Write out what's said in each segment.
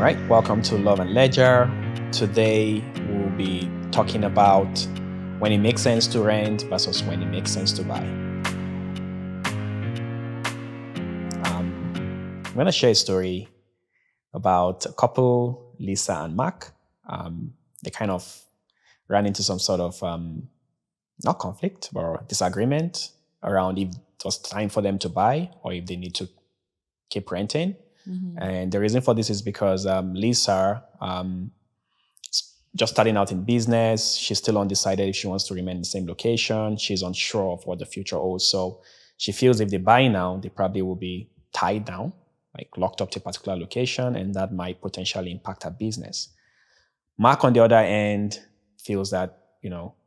All right, welcome to Love and Ledger. Today we'll be talking about when it makes sense to rent versus when it makes sense to buy. I'm going to share a story about a couple, Lisa and Mark. They kind of ran into some sort of, not conflict, but disagreement around if it was time for them to buy or if they need to keep renting. And the reason for this is because Lisa, just starting out in business, she's still undecided if she wants to remain in the same location. She's unsure of what the future holds. So she feels if they buy now, they probably will be tied down, like locked up to a particular location, and that might potentially impact her business. Mark, on the other end, feels that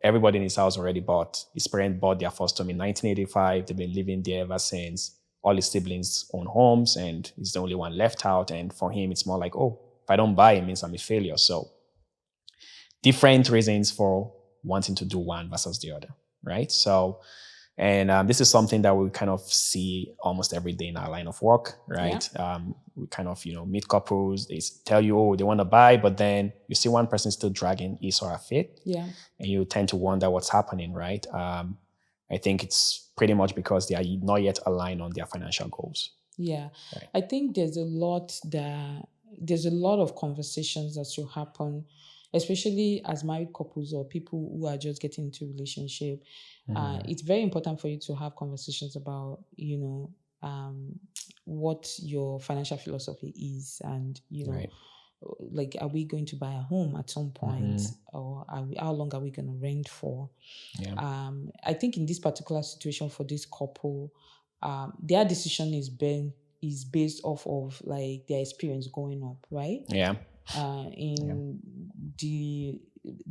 everybody in his house already bought. His parents bought their first home in 1985. They've been living there ever since. All his siblings own homes, and he's the only one left out. And for him, it's more like, oh, if I don't buy, it means I'm a failure. So different reasons for wanting to do one versus the other, right? So, and this is something that we kind of see almost every day in our line of work, right? Yeah. We kind of, meet couples, they tell you, oh, they want to buy, but then you see one person still dragging his or her feet. Yeah. And you tend to wonder what's happening, right? I think it's pretty much because they are not yet aligned on their financial goals. Yeah. Right. I think there's a lot of conversations that should happen, especially as married couples or people who are just getting into a relationship. It's very important for you to have conversations about, what your financial philosophy is, and, Right. like, are we going to buy a home at some point, or how long are we going to rent for? Yeah. I think in this particular situation for this couple, their decision is based off of like their experience growing up, right? Yeah. In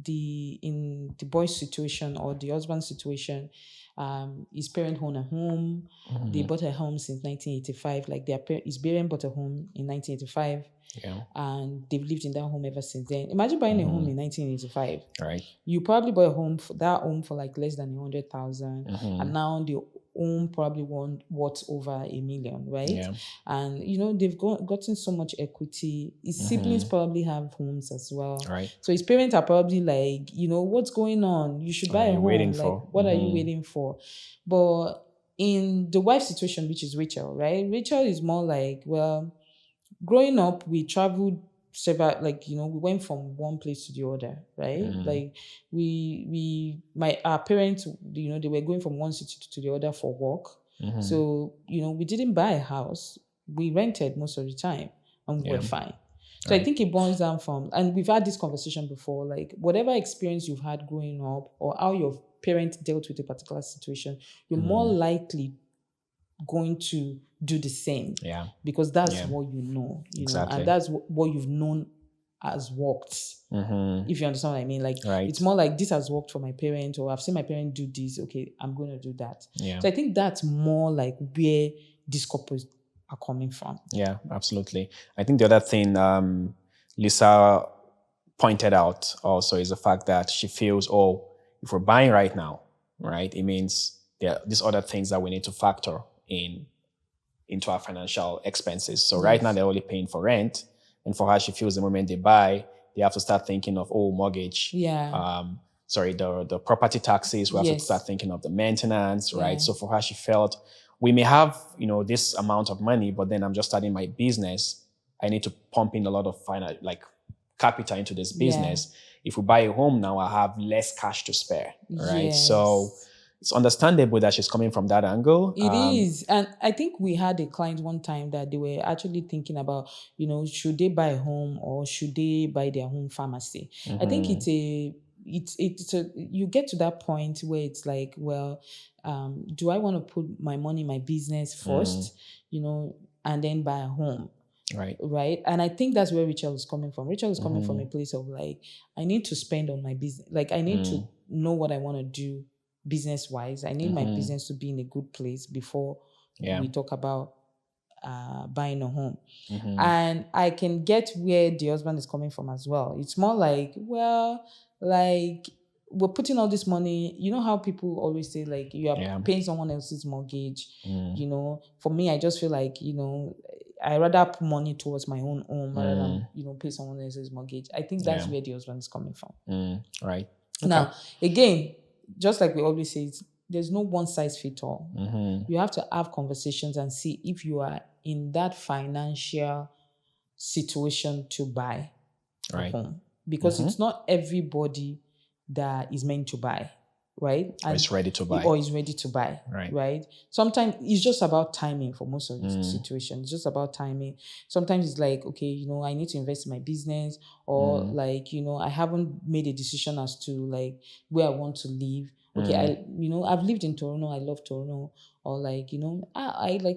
the boy's situation or the husband's situation, his parents own a home. They bought a home since 1985. Like his parents bought a home in 1985. Yeah. And they've lived in that home ever since then. Imagine buying a home in 1985. Right. You probably bought that home for like less than 100,000, and now the home probably worth over $1 million, right? Yeah. And they've gotten so much equity. His siblings probably have homes as well. Right. So his parents are probably like, what's going on? You should buy a home. Waiting like, for? what are you waiting for? But in the wife's situation, which is Rachel, right? Rachel is more like, well, growing up, we traveled several, we went from one place to the other, right? Like our parents, they were going from one city to the other for work. So, we didn't buy a house. We rented most of the time, and we were fine. So I think it boils down from, and we've had this conversation before, like whatever experience you've had growing up or how your parents dealt with a particular situation, you're more likely going to do the same, because that's what you know, Exactly. and that's what you've known has worked. If you understand what I mean, like it's more like this has worked for my parents, or I've seen my parents do this. Okay, I'm going to do that. So I think that's more like where these couples are coming from. Yeah, absolutely. I think the other thing Lisa pointed out also is the fact that she feels, oh, if we're buying right now, right, it means there are these other things that we need to factor into our financial expenses. So right now they're only paying for rent, and for her, she feels the moment they buy, they have to start thinking of mortgage. The property taxes. We have to start thinking of the maintenance, right? So for her, she felt we may have this amount of money, but then I'm just starting my business. I need to pump in a lot of capital into this business. If we buy a home now, I have less cash to spare, right? So it's understandable that she's coming from that angle. It is. And I think we had a client one time that they were actually thinking about, should they buy a home or should they buy their home pharmacy? I think you get to that point where it's like, well, do I want to put my money in my business first, and then buy a home? Right. And I think that's where Rachel is coming from. Rachel is coming from a place of like, I need to spend on my business. Like, I need to know what I want to do business wise. I need my business to be in a good place before we talk about buying a home. And I can get where the husband is coming from as well. It's more like, well, like we're putting all this money. You know how people always say, like, you are paying someone else's mortgage. For me, I just feel like, I rather put money towards my own home rather than, Mm. pay someone else's mortgage. I think that's Yeah. where the husband is coming from. Right. Okay. Now, again, just like we always say, there's no one size fit all. Mm-hmm. You have to have conversations and see if you are in that financial situation to buy a Right. home, because it's not everybody that is meant to buy, right? Or is ready to buy. Or is ready to buy, Right. right? Sometimes it's just about timing for most of the situations. It's just about timing. Sometimes it's like, okay, I need to invest in my business, or like, I haven't made a decision as to like where I want to live. Okay, I've lived in Toronto. I love Toronto. Or like,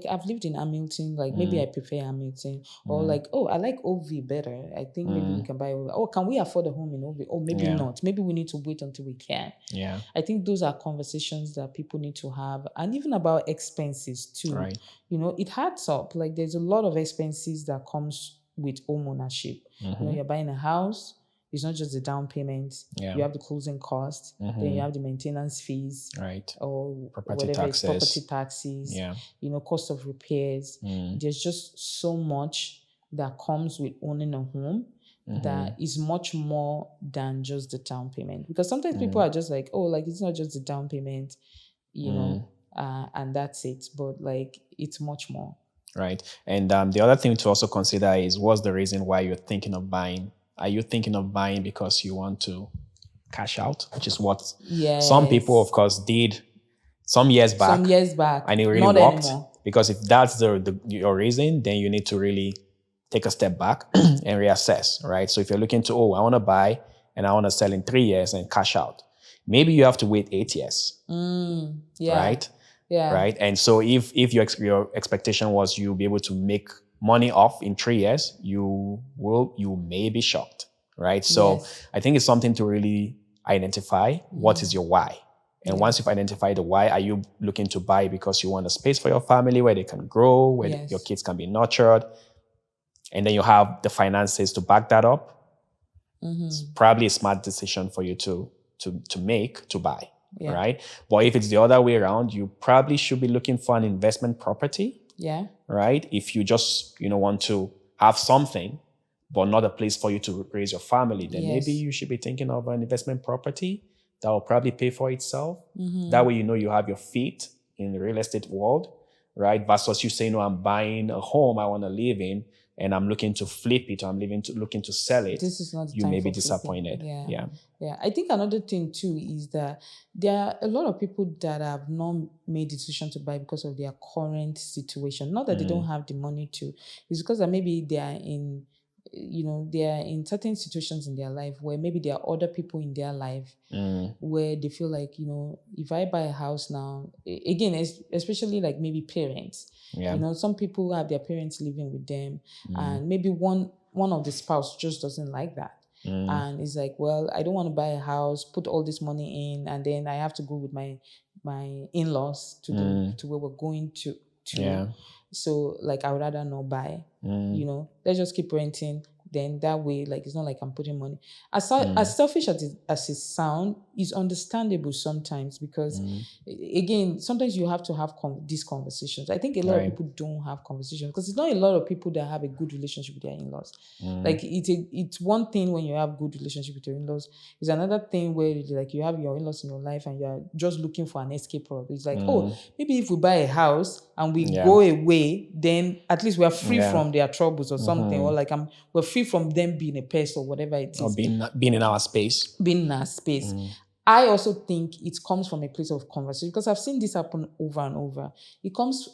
I've lived in Hamilton. Like maybe I prefer Hamilton. Or like, oh, I like OV better. I think maybe we can buy OV. Oh, can we afford a home in OV? Or maybe not. Maybe we need to wait until we can. Yeah. I think those are conversations that people need to have, and even about expenses too. Right. It adds up. Like there's a lot of expenses that comes with home ownership. You're buying a house. It's not just the down payment. Yeah. You have the closing costs. Then you have the maintenance fees. Right. Or Property whatever it's taxes. property taxes. Yeah. Cost of repairs. There's just so much that comes with owning a home that is much more than just the down payment. Because sometimes people are just like, oh, like it's not just the down payment, and that's it. But like it's much more. Right. And the other thing to also consider is, what's the reason why you're thinking of buying? Are you thinking of buying because you want to cash out, which is what some people, of course, did some years back. And it really not worked. Anymore. Because if that's your reason, then you need to really take a step back and reassess, right? So if you're looking to, I want to buy and I want to sell in 3 years and cash out, maybe you have to wait 8 years, right? Yeah. Right. And so if your expectation was you'll be able to make money off in 3 years, you may be shocked, right? So I think it's something to really identify what is your why. And once you've identified the why, are you looking to buy because you want a space for your family where they can grow, where your kids can be nurtured, and then you have the finances to back that up? It's probably a smart decision for you to make, to buy. Right. But if it's the other way around, you probably should be looking for an investment property. Yeah. Right. If you just, want to have something, but not a place for you to raise your family, then maybe you should be thinking of an investment property that will probably pay for itself. That way, you have your feet in the real estate world, right? Versus you saying, I'm buying a home I want to live in, and I'm looking to flip it, or I'm looking to sell it. This is not the you time may be for disappointed. Yeah. I think another thing too is that there are a lot of people that have not made decision to buy because of their current situation. Not that they don't have the money to. It's because that maybe they are in certain situations in their life where maybe there are other people in their life where they feel like, if I buy a house now, again, especially like maybe parents, some people have their parents living with them, and maybe one of the spouse just doesn't like that. And it's like, well, I don't want to buy a house, put all this money in, and then I have to go with my in-laws to where we're going to. Yeah. So like I would rather not buy. Let's just keep renting. Then that way, like it's not like I'm putting money. As selfish as it sounds, is understandable sometimes, because again, sometimes you have to have these conversations. I think a lot of people don't have conversations because it's not a lot of people that have a good relationship with their in-laws. Like it's one thing when you have good relationship with your in-laws. It's another thing where like you have your in-laws in your life and you're just looking for an escape route. It's like, maybe if we buy a house and we go away, then at least we are free from their troubles or something, or like we're free from them being a pest or whatever it is. Or being in our space. Being in our space. I also think it comes from a place of conversation, because I've seen this happen over and over.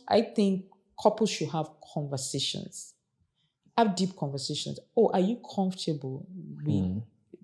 I think couples should have conversations. Have deep conversations. Are you comfortable with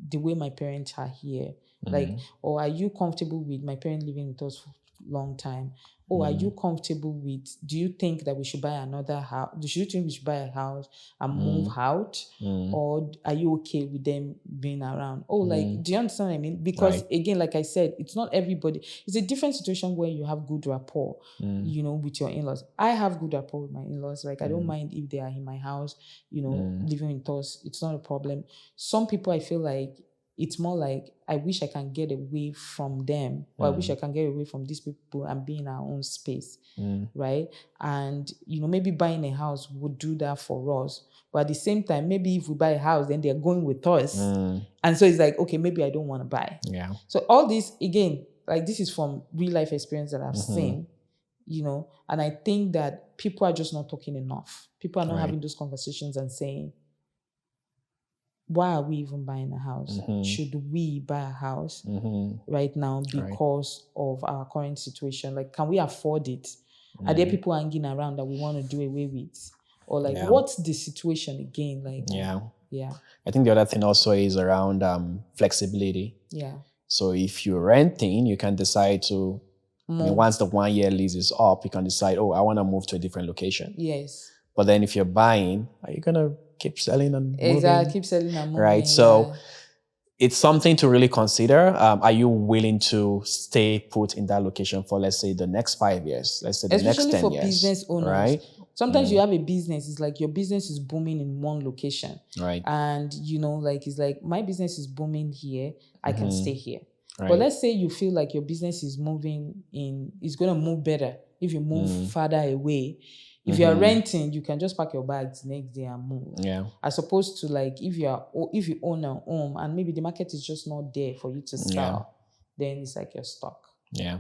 the way my parents are here? Like, or are you comfortable with my parents living with us for a long time? Are you comfortable with, do you think that we should buy another house? Do you think we should buy a house and move out? Or are you okay with them being around? Like, do you understand what I mean? Because again, like I said, it's not everybody. It's a different situation where you have good rapport, with your in-laws. I have good rapport with my in-laws. Like, I don't mind if they are in my house, living with us. It's not a problem. Some people, I feel like, it's more like I wish I can get away from them, or I wish I can get away from these people and be in our own space, right? And maybe buying a house would do that for us. But at the same time, maybe if we buy a house, then they're going with us. And so it's like, okay, maybe I don't want to buy. Yeah. So all this, again, like this is from real life experience that I've seen, and I think that people are just not talking enough. People are not having those conversations and saying, why are we even buying a house? Should we buy a house right now because of our current situation? Like, can we afford it? Are there people hanging around that we want to do away with? Or like, what's the situation again? Like, yeah. I think the other thing also is around flexibility. Yeah. So if you're renting, you can decide to, once the 1 year lease is up, you can decide, I want to move to a different location. Yes. But then if you're buying, are you going to keep selling and moving? Exactly, keep selling and moving. Right. So it's something to really consider. Are you willing to stay put in that location for, let's say, the next 5 years? Let's say the next 10 years. Especially for business owners. Right. Sometimes you have a business, it's like your business is booming in one location. Right. And, it's like, my business is booming here, I can stay here. Right. But let's say you feel like your business is moving it's going to move better if you move farther away. If you're renting, you can just pack your bags next day and move. Yeah. As opposed to like, if you own a home and maybe the market is just not there for you to sell, then it's like you're stuck. Yeah.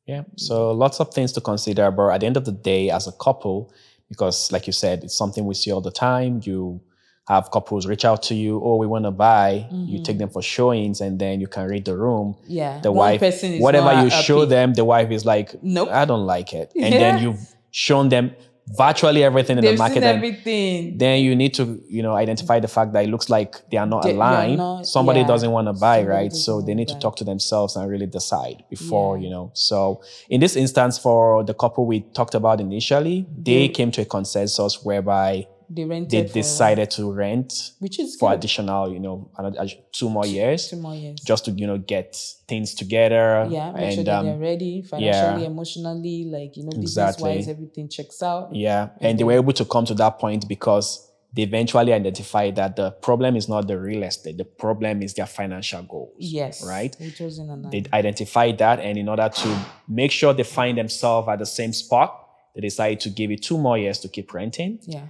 Yeah. So lots of things to consider. But at the end of the day, as a couple, because like you said, it's something we see all the time. You have couples reach out to you, we want to buy. You take them for showings and then you can read the room. Yeah. The One wife, person is whatever you happy. show them, the wife is like, nope, I don't like it. And then you've shown them virtually everything in the market. Seen everything. Then you need to, identify the fact that it looks like they are not aligned. Somebody doesn't want to buy, right? So they need to talk to themselves and really decide before, So in this instance, for the couple we talked about initially, they came to a consensus whereby they decided to rent, which is for good. Additional, another 2 more years. 2 more years. Just to, get things together. Yeah, make sure that they're ready financially, emotionally, like, business-wise, everything checks out. Yeah, and they were able to come to that point because they eventually identified that the problem is not the real estate. The problem is their financial goals. Yes. Right? They identified that, and in order to make sure they find themselves at the same spot, they decided to give it 2 more years to keep renting. Yeah.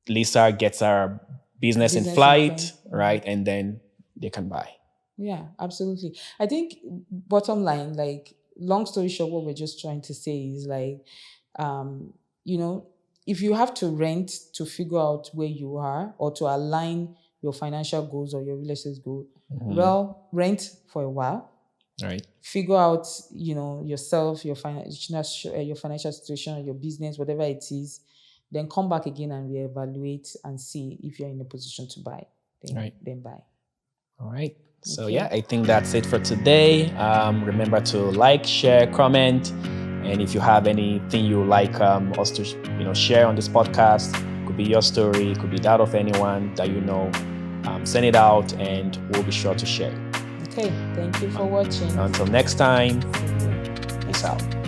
Lisa gets her business in flight, right? And then they can buy. Yeah, absolutely. I think bottom line, like, long story short, what we're just trying to say is like, if you have to rent to figure out where you are or to align your financial goals or your real estate goal, well, rent for a while. Right. Figure out, yourself, your financial situation, or your business, whatever it is. Then come back again and reevaluate and see if you're in a position to buy. Then buy. All right. So I think that's it for today. Remember to like, share, comment, and if you have anything you like us to share on this podcast, could be your story, could be that of anyone that send it out, and we'll be sure to share. Okay. Thank you for watching. Until next time. Peace out.